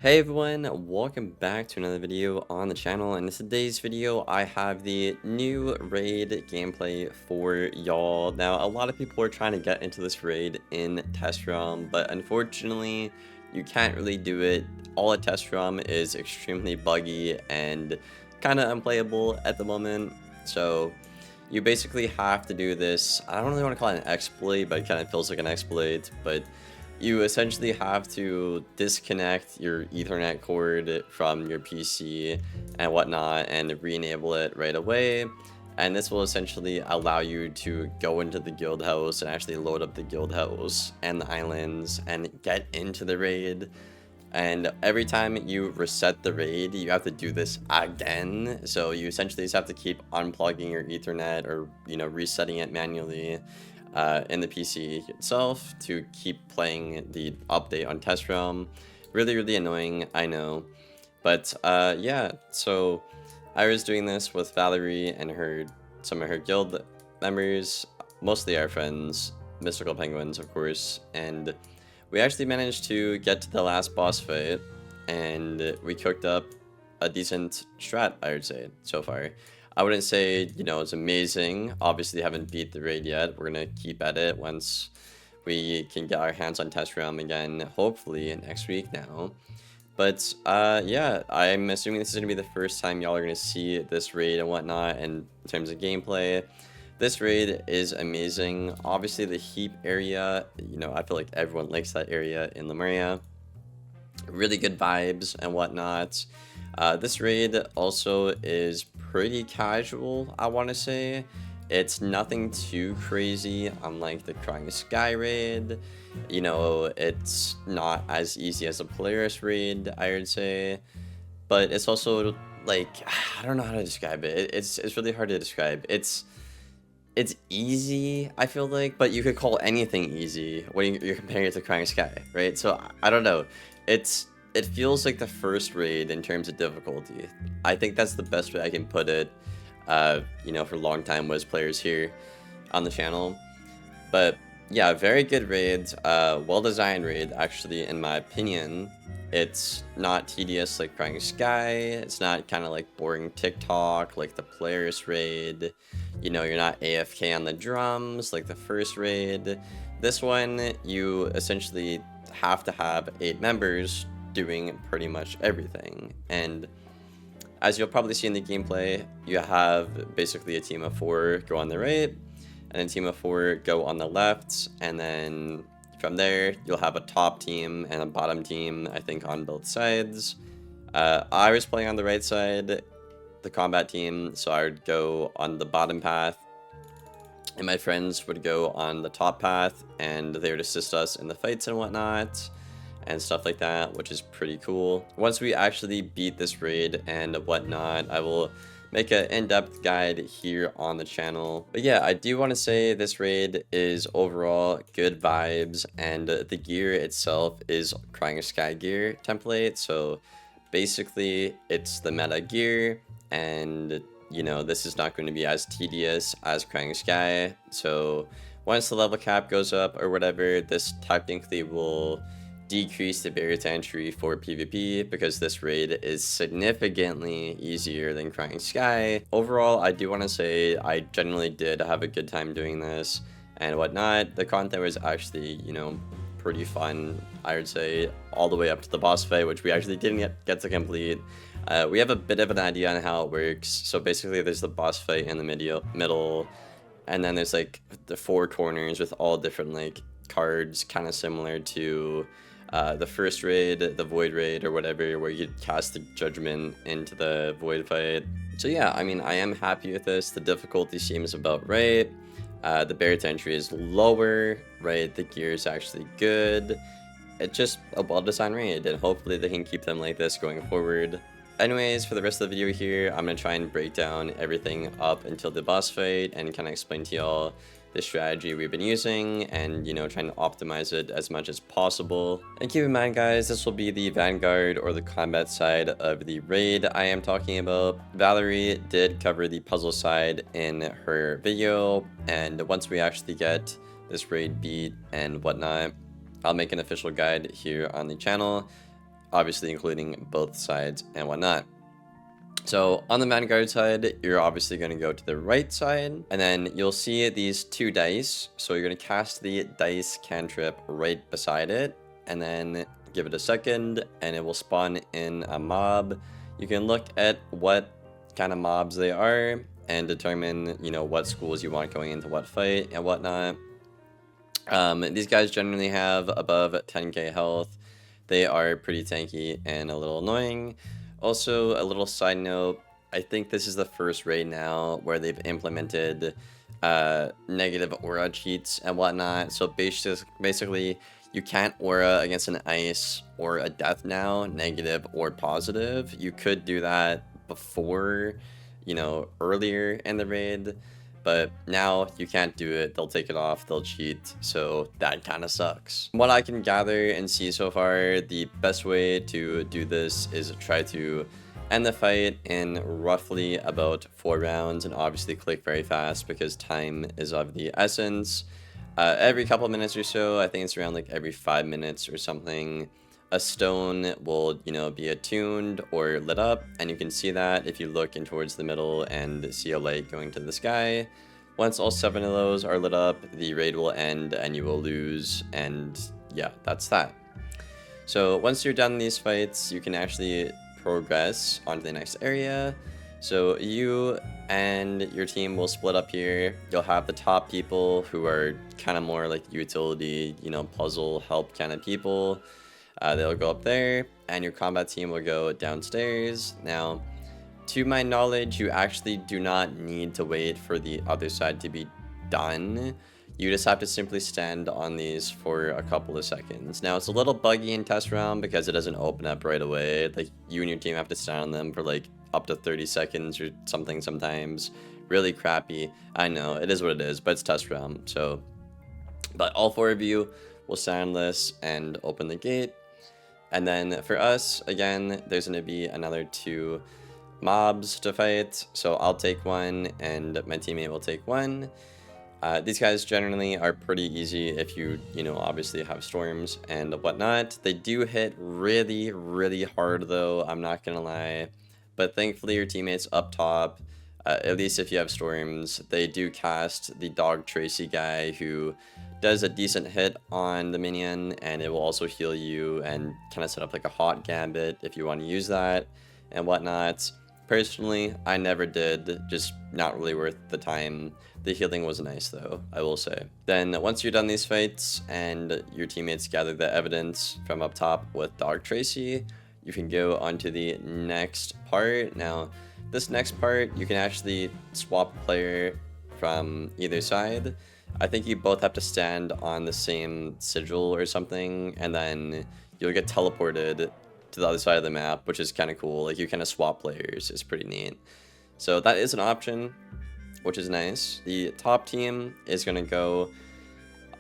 Hey everyone, welcome back to another video on the channel. And in today's video, I have the new raid gameplay for y'all. Now, a lot of people are trying to get into this raid in Test Realm, but unfortunately, you can't really do it. All at Test Realm is extremely buggy and kind of unplayable at the moment. So you basically have to do this. I don't really want to call it an exploit, but it kind of feels like an exploit. But you essentially have to disconnect your Ethernet cord from your PC and whatnot and re-enable it right away. And this will essentially allow you to go into the guild house and actually load up the guild house and the islands and get into the raid. And every time you reset the raid, you have to do this again. So you essentially just have to keep unplugging your Ethernet or, resetting it manually in the PC itself to keep playing the update on Test Realm. Really, really annoying, I know. But yeah, so I was doing this with Valerie and some of her guild members, mostly our friends, Mystical Penguins, of course, and we actually managed to get to the last boss fight, and we cooked up a decent strat, I would say, so far. I wouldn't say, it's amazing. Obviously, haven't beat the raid yet. We're going to keep at it once we can get our hands on Test Realm again, hopefully next week now. But yeah, I'm assuming this is going to be the first time y'all are going to see this raid and whatnot, and in terms of gameplay. This raid is amazing. Obviously, the heap area, I feel like everyone likes that area in Lemuria. Really good vibes and whatnot. This raid also is pretty casual, I want to say. It's nothing too crazy, unlike the Crying Sky raid. It's not as easy as a Polaris raid, I would say. But it's also, like, I don't know how to describe it. It's really hard to describe. It's easy, I feel like, but you could call anything easy when you're comparing it to Crying Sky, right? So I don't know. It feels like the first raid in terms of difficulty. I think that's the best way I can put it. For long-time Wiz players here on the channel. But yeah, very good raids. Well-designed raid, actually, in my opinion. It's not tedious like Crying Sky. It's not kind of like boring TikTok like the Polaris raid. You're not AFK on the drums like the first raid. This one, you essentially have to have 8 members doing pretty much everything. And as you'll probably see in the gameplay, you have basically a team of 4 go on the right, and a team of 4 go on the left, and then from there, you'll have a top team and a bottom team, I think, on both sides. I was playing on the right side, the combat team, so I would go on the bottom path, and my friends would go on the top path, and they would assist us in the fights and whatnot, and stuff like that, which is pretty cool. Once we actually beat this raid and whatnot, I will make an in-depth guide here on the channel. But yeah, I do want to say this raid is overall good vibes, and the gear itself is Crying Sky gear template. So basically, it's the meta gear, and this is not going to be as tedious as Crying Sky. So once the level cap goes up or whatever, this technically will decrease the barrier to entry for PvP, because this raid is significantly easier than Crying Sky. Overall, I do want to say I generally did have a good time doing this and whatnot. The content was actually, pretty fun, I would say, all the way up to the boss fight, which we actually didn't get to complete. We have a bit of an idea on how it works. So basically, there's the boss fight in the middle, and then there's like the 4 corners with all different like cards, kind of similar to the first raid, the void raid or whatever, where you cast the judgment into the void fight. So yeah, I mean, I am happy with this. The difficulty seems about right. The barrier to entry is lower, right? The gear is actually good. It's just a well-designed raid, and hopefully they can keep them like this going forward. Anyways, for the rest of the video here, I'm going to try and break down everything up until the boss fight and kind of explain to y'all the strategy we've been using and, trying to optimize it as much as possible. And keep in mind, guys, this will be the Vanguard or the combat side of the raid I am talking about. Valerie did cover the puzzle side in her video, and once we actually get this raid beat and whatnot, I'll make an official guide here on the channel. obviously including both sides and whatnot. So on the Vanguard side, you're obviously going to go to the right side, and then you'll see these 2 dice. So you're going to cast the dice cantrip right beside it, and then give it a second, and it will spawn in a mob. You can look at what kind of mobs they are and determine, you know, what schools you want going into what fight and whatnot. These guys generally have above 10k health. They are pretty tanky and a little annoying. Also, a little side note, I think this is the first raid now where they've implemented negative aura cheats and whatnot. So basically, you can't aura against an ice or a death now, negative or positive. You could do that before, you know, earlier in the raid, but now you can't do it. They'll take it off, they'll cheat, so that kind of sucks. From what I can gather and see so far, the best way to do this is try to end the fight in roughly about 4 rounds, and obviously click very fast because time is of the essence. Every couple minutes or so, I think it's around like every 5 minutes or something, a stone will, you know, be attuned or lit up, and you can see that if you look in towards the middle and see a light going to the sky. Once all 7 of those are lit up, the raid will end and you will lose, and yeah, that's that. So once you're done these fights, you can actually progress onto the next area. So you and your team will split up here. You'll have the top people who are kind of more like utility, you know, puzzle help kind of people. They'll go up there, and your combat team will go downstairs. Now, to my knowledge, you actually do not need to wait for the other side to be done. You just have to simply stand on these for a couple of seconds. Now, it's a little buggy in test round because it doesn't open up right away. Like, you and your team have to stand on them for like up to 30 seconds or something sometimes. Really crappy. I know, it is what it is, but it's test round. So, but all 4 of you will stand on this and open the gate. And then for us, again, there's going to be another 2 mobs to fight. So I'll take one and my teammate will take one. These guys generally are pretty easy if you know, obviously have storms and whatnot. They do hit really, really hard though, I'm not going to lie. But thankfully your teammates up top, at least if you have storms, they do cast the Dog Tracy guy who does a decent hit on the minion, and it will also heal you and kind of set up like a hot gambit if you want to use that and whatnot. Personally, I never did, just not really worth the time. The healing was nice though, I will say. Then once you're done these fights and your teammates gather the evidence from up top with Dog Tracy, you can go on to the next part. Now, this next part, you can actually swap player from either side. I think you both have to stand on the same sigil or something, and then you'll get teleported to the other side of the map, which is kind of cool. Like, you kind of swap players. It's pretty neat. So that is an option, which is nice. The top team is going to go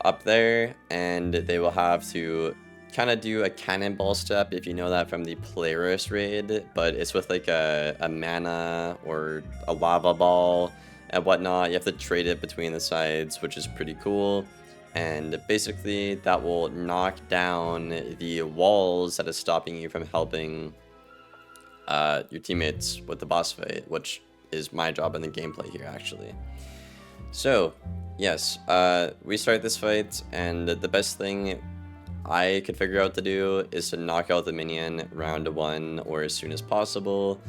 up there, and they will have to kind of do a cannonball step, if you know that from the Polaris raid, but it's with like a mana or a lava ball and whatnot. You have to trade it between the sides, which is pretty cool. And basically that will knock down the walls that is stopping you from helping your teammates with the boss fight, which is my job in the gameplay here actually. So yes, we start this fight, and the best thing I could figure out to do is to knock out the minion round 1 or as soon as possible.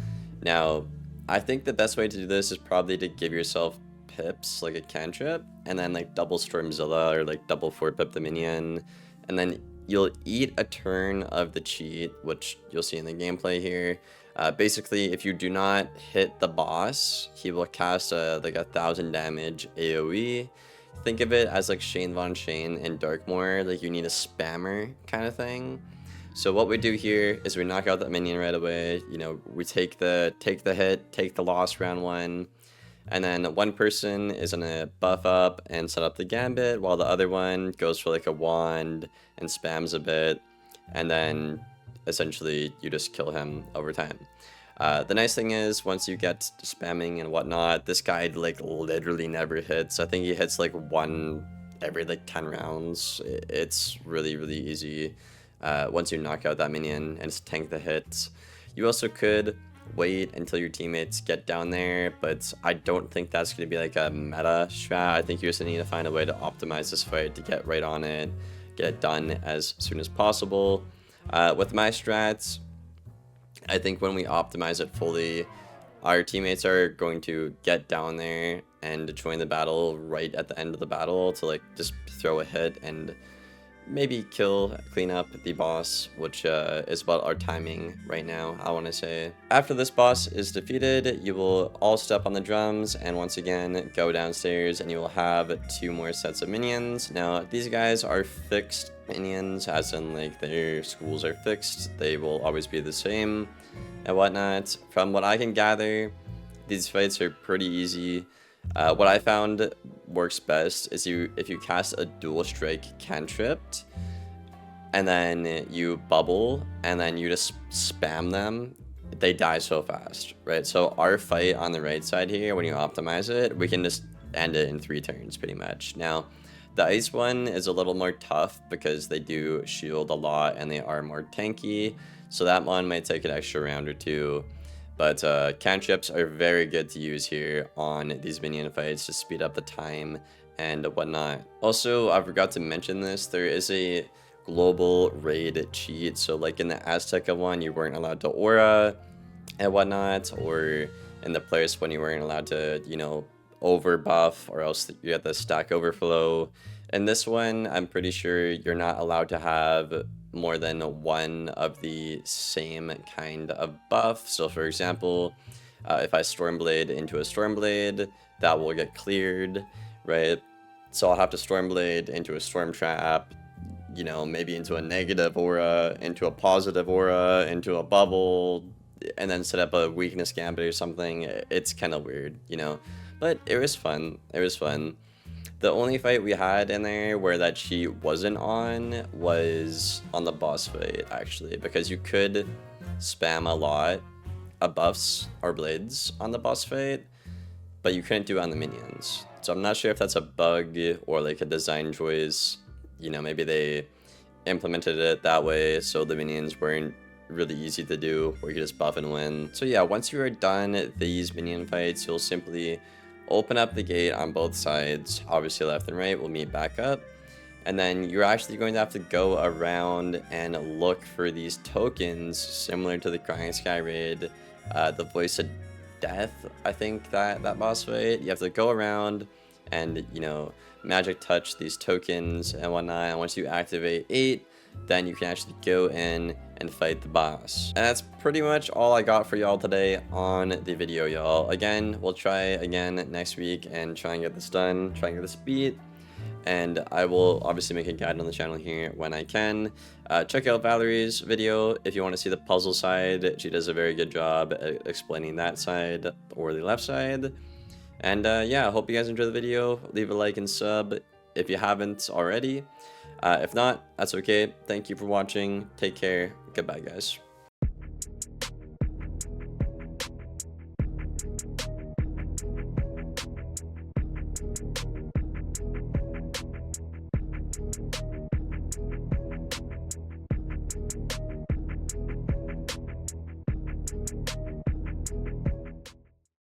Now, I think the best way to do this is probably to give yourself pips, like a cantrip, and then like double Stormzilla or like double 4-pip the minion, and then you'll eat a turn of the cheat, which you'll see in the gameplay here. Basically, if you do not hit the boss, he will cast like 1,000 damage AoE. Think of it as like Shane Von Shane in Darkmoor, like you need a spammer kind of thing. So what we do here is we knock out that minion right away. You know, we take the hit, take the loss round 1, and then one person is gonna buff up and set up the gambit, while the other one goes for like a wand and spams a bit, and then essentially you just kill him over time. The nice thing is, once you get spamming and whatnot, this guy like literally never hits. I think he hits like 1 every like 10 rounds. It's really, really easy. once you knock out that minion and just tank the hits. You also could wait until your teammates get down there, but I don't think that's going to be like a meta strat. I think you just need to find a way to optimize this fight to get right on it, get it done as soon as possible. With my strats, I think when we optimize it fully, our teammates are going to get down there and join the battle right at the end of the battle to like just throw a hit and maybe clean up the boss, which is about our timing right now, I want to say. After this boss is defeated, you will all step on the drums and once again go downstairs and you will have 2 more sets of minions. Now, these guys are fixed minions, as in like their schools are fixed. They will always be the same and whatnot. From what I can gather, these fights are pretty easy. What I found works best is if you cast a dual strike cantrip and then you bubble and then you just spam them, they die so fast, right? So our fight on the right side here, when you optimize it, we can just end it in 3 turns pretty much. Now, the ice one is a little more tough because they do shield a lot and they are more tanky, so that one might take an extra round or 2. But cantrips are very good to use here on these minion fights to speed up the time and whatnot. Also, I forgot to mention this, there is a global raid cheat. So like in the Azteca one, you weren't allowed to aura and whatnot, or in the place when you weren't allowed to, you know, over buff, or else you had the stack overflow. In this one, I'm pretty sure you're not allowed to have more than 1 of the same kind of buff. So for example, if I Stormblade into a Stormblade, that will get cleared, right? So I'll have to Stormblade into a Storm Trap, you know, maybe into a negative aura, into a positive aura, into a bubble, and then set up a weakness gambit or something. It's kind of weird, you know, but it was fun. It was fun. The only fight we had in there where that cheat wasn't on was on the boss fight, actually, because you could spam a lot of buffs or blades on the boss fight, but you couldn't do it on the minions. So I'm not sure if that's a bug or like a design choice. You know, maybe they implemented it that way so the minions weren't really easy to do, where you could just buff and win. So yeah, once you are done these minion fights, you'll simply open up the gate on both sides, obviously left and right, we'll meet back up, and then you're actually going to have to go around and look for these tokens similar to the Crying Sky raid, the Voice of Death, I think that boss fight. You have to go around and, you know, magic touch these tokens and whatnot, and once you activate 8, then you can actually go in and fight the boss. And that's pretty much all I got for y'all today on the video, y'all. Again, we'll try again next week and try and get this done, try and get this beat. And I will obviously make a guide on the channel here when I can. Check out Valerie's video if you want to see the puzzle side. She does a very good job at explaining that side or the left side. And yeah, I hope you guys enjoyed the video. Leave a like and sub if you haven't already. If not, that's okay. Thank you for watching. Take care. Goodbye, guys.